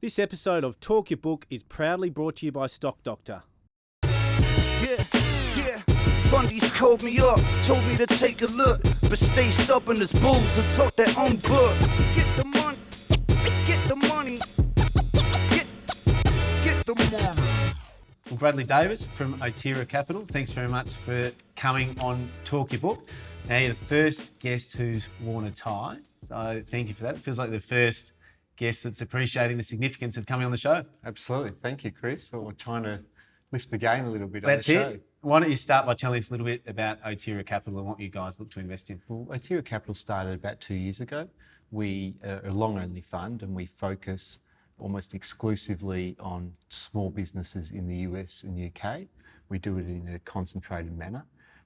This episode of Talk Your Book is proudly brought to you by Stock Doctor. Yeah. Fundies called me up, told me to take a look, but stay stubborn as bulls and talk their own book. Get the money, get the money, get the money. Well, Bradley Davis from OTR Capital, thanks very much for coming on Talk Your Book. Now, you're the first guest who's worn a tie, so thank you for that. It feels like the first guest that's appreciating the significance of coming on the show. Absolutely. Thank you, Chris. We're trying to lift the game a little bit. That's on the show. it. Why don't you start by telling us a little bit about OTR Capital and what you guys look to invest in? Well, OTR Capital started about 2 years ago. We are a long-only fund and we focus almost exclusively on small businesses in the US and UK. We do it in a concentrated manner.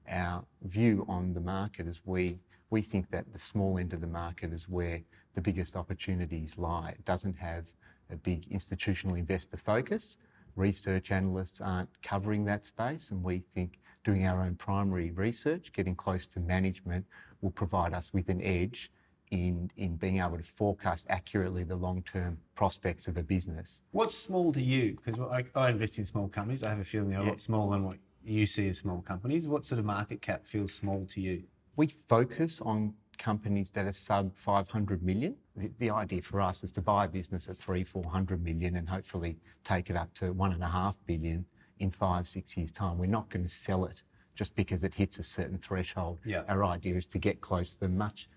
Our view on the market is we think that the small end of the market is where the biggest opportunities lie. It doesn't have a big institutional investor focus. Research analysts aren't covering that space, and we think doing our own primary research, getting close to management, will provide us with an edge in being able to forecast accurately the long-term prospects of a business. What's small to you? Because I invest in small companies. I have a feeling they're a lot smaller than what you see as small companies. What sort of market cap feels small to you? We focus on companies that are sub 500 million. The idea for us is to buy a business at 300-400 million and hopefully take it up to 1.5 billion in 5-6 years' time. We're not going to sell it just because it hits a certain threshold. Yeah. Our idea is to get close to them, much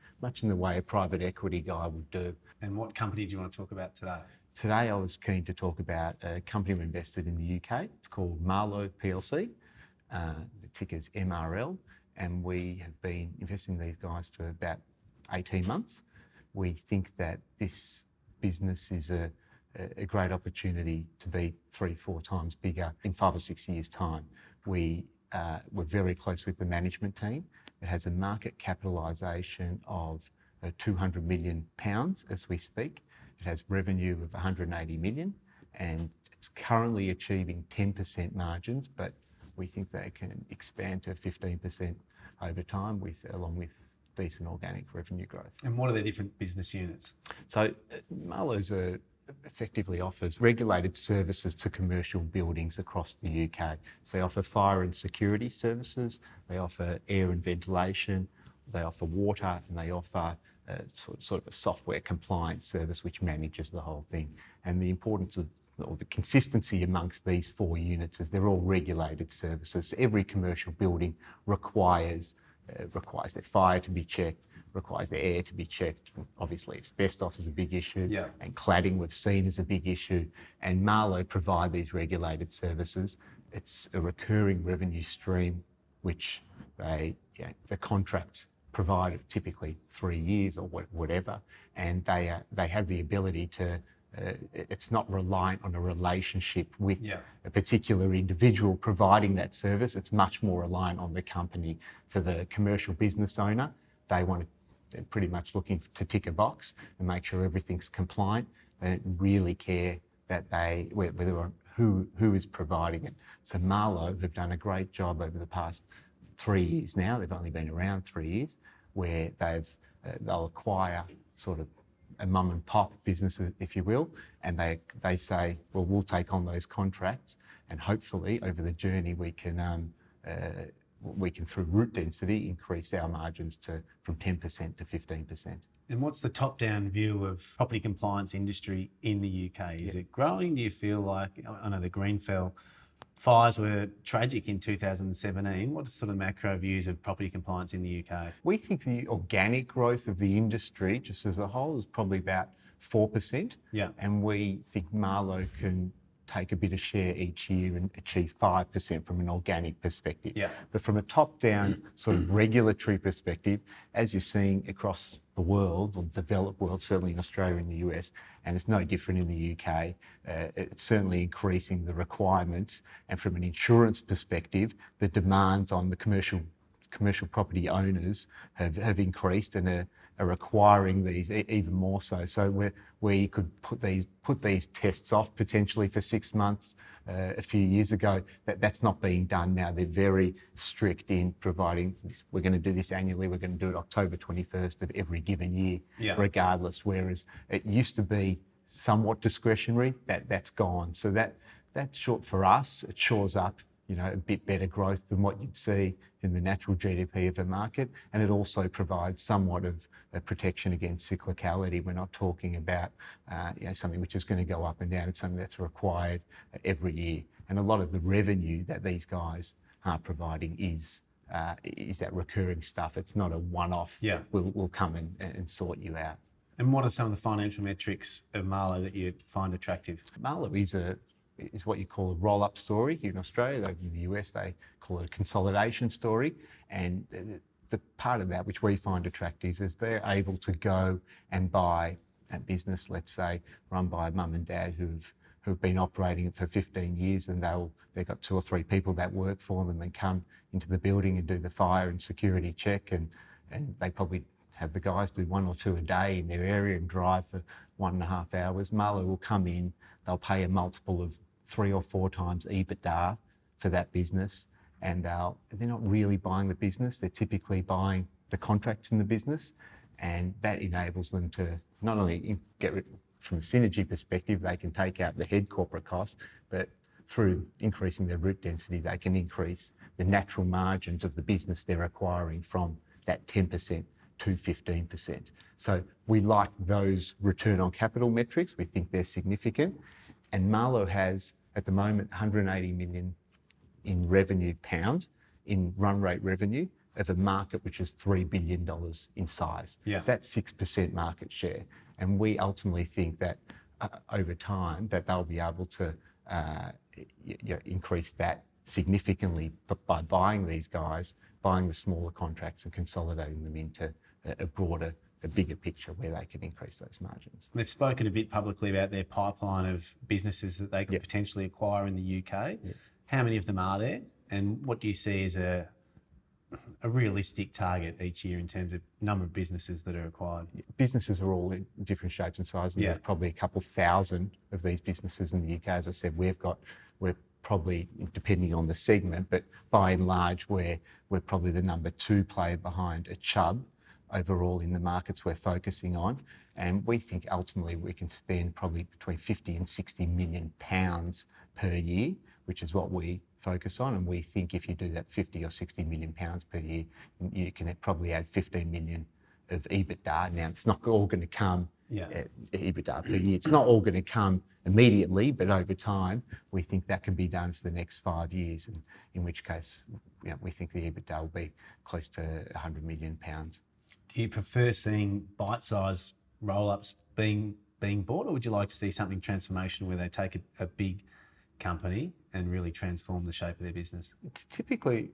in the way a private equity guy would do. And what company do you want to talk about today? Today I was keen to talk about a company we invested in the UK. It's called Marlowe PLC. The ticker's MRL. And we have been investing in these guys for about 18 months. We think that this business is a great opportunity to be 3-4 times bigger in 5 or 6 years' time. We're very close with the management team. It has a market capitalisation of £200 million as we speak. It has revenue of 180 million, and it's currently achieving 10% margins, but we think they can expand to 15% over time along with decent organic revenue growth. And what are the different business units? So Marlowe's effectively offers regulated services to commercial buildings across the UK. So they offer fire and security services, they offer air and ventilation, they offer water, and they offer sort of a software compliance service which manages the whole thing. And the importance of or the consistency amongst these 4 units is they're all regulated services. Every commercial building requires their fire to be checked, requires their air to be checked. Obviously, asbestos is a big issue, and cladding we've seen is a big issue. And Marlowe provide these regulated services. It's a recurring revenue stream, which the contracts provide typically 3 years or whatever, and they have the ability to. It's not reliant on a relationship with a particular individual providing that service. It's much more reliant on the company. For the commercial business owner, they're pretty much looking to tick a box and make sure everything's compliant. They don't really care who is providing it. So Marlowe have done a great job over the past 3 years now. They've only been around 3 years, where they'll acquire sort of a mum and pop business, if you will, and they say, well, we'll take on those contracts, and hopefully over the journey we can through root density increase our margins from 10% to 15%. And what's the top-down view of property compliance industry in the UK? Is it growing? Do you feel like, I know the Grenfell fires were tragic in 2017. What are sort of macro views of property compliance in the UK? We think the organic growth of the industry, just as a whole, is probably about 4%. Yeah. And we think Marlowe can take a bit of share each year and achieve 5% from an organic perspective. Yeah. But from a top-down sort of regulatory perspective, as you're seeing across the world, or the developed world, certainly in Australia and the US, and it's no different in the UK, it's certainly increasing the requirements. And from an insurance perspective, the demands on the commercial property owners have increased and are requiring these even more so. So where you could put these tests off potentially for 6 months a few years ago, that's not being done now. They're very strict in providing, we're going to do this annually, we're going to do it October 21st of every given year, regardless. Whereas it used to be somewhat discretionary, that's gone. So that's short for us. It shores up, a bit better growth than what you'd see in the natural GDP of a market, and it also provides somewhat of a protection against cyclicality. We're not talking about something which is going to go up and down. It's something that's required every year, and a lot of the revenue that these guys are providing is that recurring stuff. It's not a one-off. Yeah. We'll come and sort you out. And what are some of the financial metrics of Marlowe that you find attractive? Marlowe is what you call a roll-up story here in Australia. Over in the US, they call it a consolidation story. And the part of that which we find attractive is they're able to go and buy a business, let's say, run by mum and dad who've been operating it for 15 years, and they've got 2 or 3 people that work for them and come into the building and do the fire and security check, and they probably have the guys do 1 or 2 a day in their area and drive for 1.5 hours. Marlowe will come in, they'll pay a multiple of 3 or 4 times EBITDA for that business, and they're not really buying the business, they're typically buying the contracts in the business, and that enables them to not only get rid, from a synergy perspective, they can take out the head corporate costs, but through increasing their route density, they can increase the natural margins of the business they're acquiring from that 10% to 15%. So we like those return on capital metrics. We think they're significant. And Marlowe has, at the moment, 180 million in revenue pounds, in run rate revenue, of a market which is $3 billion in size. Yeah. So that's 6% market share. And we ultimately think that over time that they'll be able to increase that significantly by buying these guys, buying the smaller contracts and consolidating them into a broader, a bigger picture where they can increase those margins. They've spoken a bit publicly about their pipeline of businesses that they could potentially acquire in the UK. Yep. How many of them are there? And what do you see as a realistic target each year in terms of number of businesses that are acquired? Businesses are all in different shapes and sizes. And there's probably a couple thousand of these businesses in the UK. As I said, we're probably, depending on the segment, but by and large, we're probably the number 2 player behind a Chubb overall in the markets we're focusing on. And we think ultimately we can spend probably between 50 and 60 million pounds per year, which is what we focus on. And we think if you do that 50 or 60 million pounds per year, you can probably add 15 million of EBITDA. Now, it's not all going to come EBITDA per year. It's not all going to come immediately, but over time, we think that can be done for the next 5 years, and in which case, we think the EBITDA will be close to 100 million pounds. Do you prefer seeing bite-sized roll-ups being bought, or would you like to see something transformational where they take a big company and really transform the shape of their business? Typically,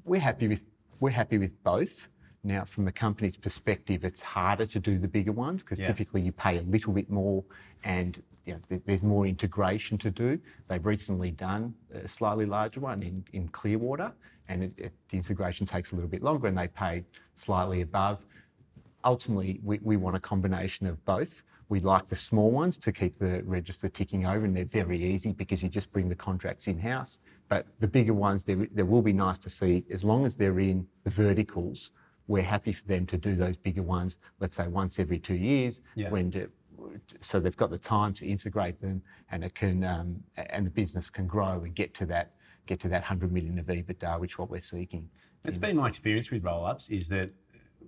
we're happy with both. Now, from a company's perspective, it's harder to do the bigger ones because typically you pay a little bit more, and there's more integration to do. They've recently done a slightly larger one in Clearwater, and the integration takes a little bit longer, and they pay slightly above. Ultimately, we want a combination of both. We like the small ones to keep the register ticking over, and they're very easy because you just bring the contracts in-house. But the bigger ones, they will be nice to see, as long as they're in the verticals. We're happy for them to do those bigger ones, let's say once every 2 years, so they've got the time to integrate them, and it can, and the business can grow and get to that 100 million of EBITDA, which is what we're seeking. It's been my experience with roll-ups is that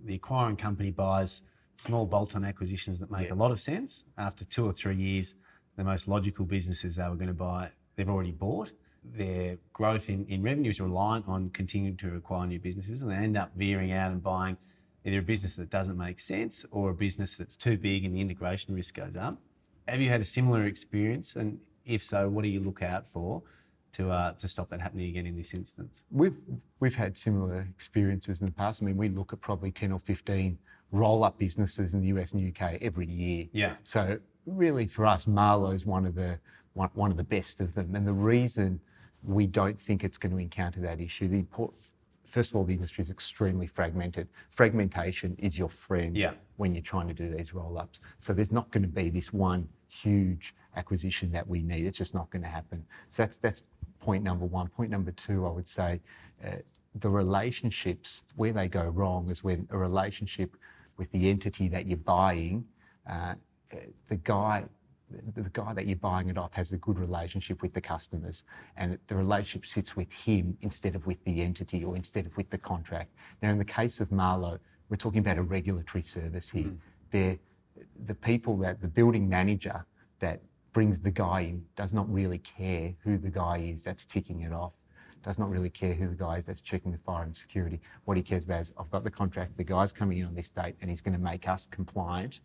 the acquiring company buys small bolt-on acquisitions that make a lot of sense. After 2 or 3 years, the most logical businesses they were going to buy, they've already bought. Their growth in revenue is reliant on continuing to acquire new businesses, and they end up veering out and buying either a business that doesn't make sense or a business that's too big and the integration risk goes up. Have you had a similar experience? And if so, what do you look out for to stop that happening again in this instance? We've had similar experiences in the past. I mean, we look at probably 10 or 15 roll-up businesses in the US and UK every year. Yeah. So really, for us, Marlowe's one of the best of them. And the reason we don't think it's going to encounter that issue, first of all, the industry is extremely fragmented. Fragmentation is your friend when you're trying to do these roll-ups. So there's not going to be this one huge acquisition that we need. It's just not going to happen. So that's point number one. Point number two, I would say, the relationships, where they go wrong is when a relationship with the entity that you're buying, the guy the guy that you're buying it off has a good relationship with the customers, and the relationship sits with him instead of with the entity or instead of with the contract. Now, in the case of Marlowe, we're talking about a regulatory service here. The building manager that brings the guy in does not really care who the guy is that's ticking it off, does not really care who the guy is that's checking the fire and security. What he cares about is, I've got the contract, the guy's coming in on this date and he's going to make us compliant,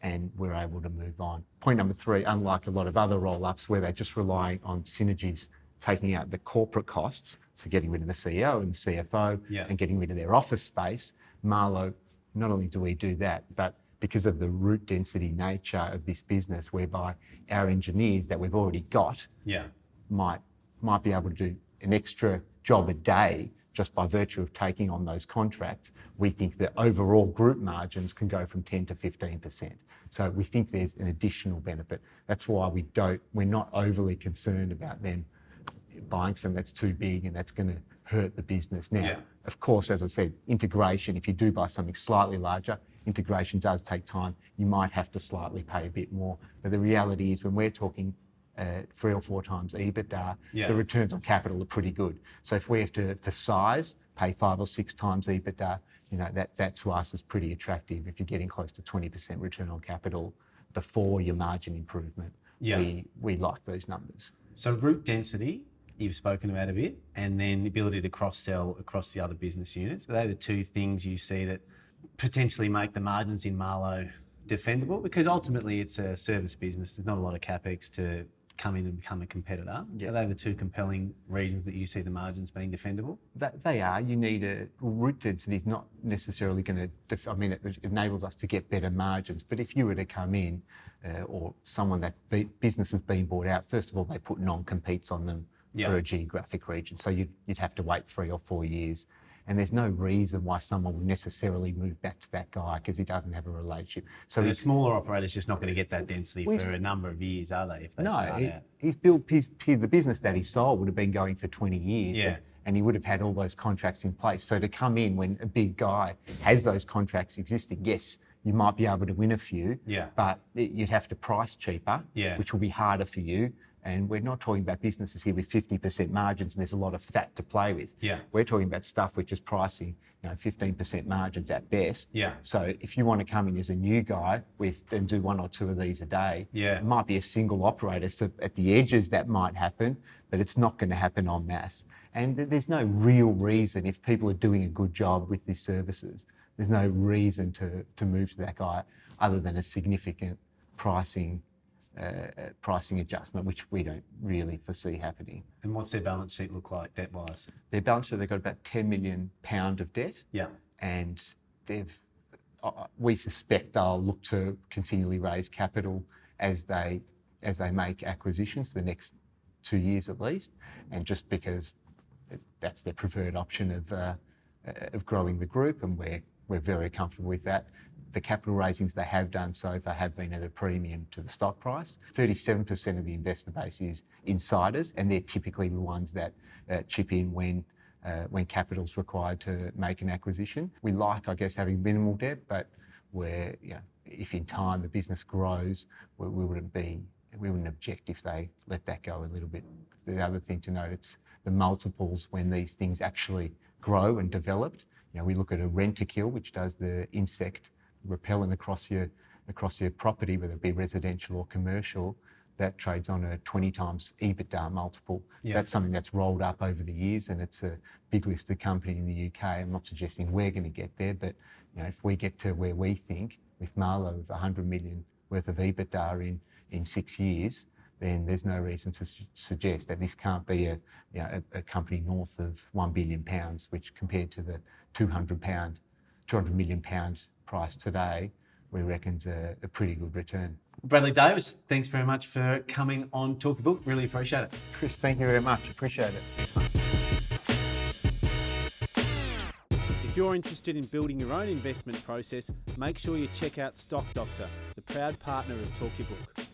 and we're able to move on. Point number 3, unlike a lot of other roll-ups where they're just relying on synergies, taking out the corporate costs, so getting rid of the CEO and the CFO and getting rid of their office space, Marlowe, not only do we do that, but because of the route density nature of this business, whereby our engineers that we've already got might be able to do an extra job a day just by virtue of taking on those contracts. We think the overall group margins can go from 10 to 15%. So we think there's an additional benefit. That's why we're not overly concerned about them buying something that's too big and that's going to hurt the business. Now, of course, as I said, integration, if you do buy something slightly larger, integration does take time. You might have to slightly pay a bit more. But the reality is when we're talking 3 or 4 times EBITDA, the returns on capital are pretty good. So if we have to, for size, pay 5 or 6 times EBITDA, that to us is pretty attractive. If you're getting close to 20% return on capital before your margin improvement, we like those numbers. So route density, you've spoken about a bit, and then the ability to cross-sell across the other business units. Are they the 2 things you see that potentially make the margins in Marlowe defendable? Because ultimately it's a service business. There's not a lot of capex to come in and become a competitor. Are they the 2 compelling reasons that you see the margins being defendable? They are. You need route density is not necessarily going to, it enables us to get better margins. But if you were to come in or someone that business has been bought out, first of all, they put non-competes on them for a geographic region. So you'd have to wait 3 or 4 years. And there's no reason why someone would necessarily move back to that guy because he doesn't have a relationship. So a smaller operator's just not going to get that density for a number of years, are they? If they start out? He's built the business that he sold would have been going for 20 years. And he would have had all those contracts in place. So to come in when a big guy has those contracts existing, yes, you might be able to win a few, but you'd have to price cheaper, which will be harder for you. And we're not talking about businesses here with 50% margins and there's a lot of fat to play with. We're talking about stuff which is pricing 15% margins at best. So if you want to come in as a new guy and do 1 or 2 of these a day, it might be a single operator. So at the edges that might happen, but it's not going to happen en masse. And there's no real reason, if people are doing a good job with these services, there's no reason to move to that guy other than a significant pricing adjustment, which we don't really foresee happening. And what's their balance sheet look like debt-wise? Their balance sheet, they've got about £10 million of debt. And we suspect they'll look to continually raise capital as they make acquisitions for the next 2 years at least, and just because that's their preferred option of growing the group, and we're very comfortable with that. The capital raisings they have done so far have been at a premium to the stock price. 37% of the investor base is insiders, and they're typically the ones that chip in when capital's required to make an acquisition. We like, I guess, having minimal debt, but if in time the business grows, we wouldn't object if they let that go a little bit. The other thing to note, it's the multiples when these things actually grow and developed. We look at a rent-a-kill, which does the insect repellent across your property, whether it be residential or commercial, that trades on a 20 times EBITDA multiple. So that's something that's rolled up over the years, and it's a big listed company in the UK. I'm not suggesting we're going to get there, but if we get to where we think with Marlowe of 100 million worth of EBITDA in 6 years, then there's no reason to suggest that this can't be a company north of £1 billion, which compared to the £200 million price today, we reckon's a pretty good return. Bradley Davis, thanks very much for coming on Talk Your Book. Really appreciate it. Chris, thank you very much. Appreciate it. If you're interested in building your own investment process, make sure you check out Stock Doctor, the proud partner of Talk Your Book.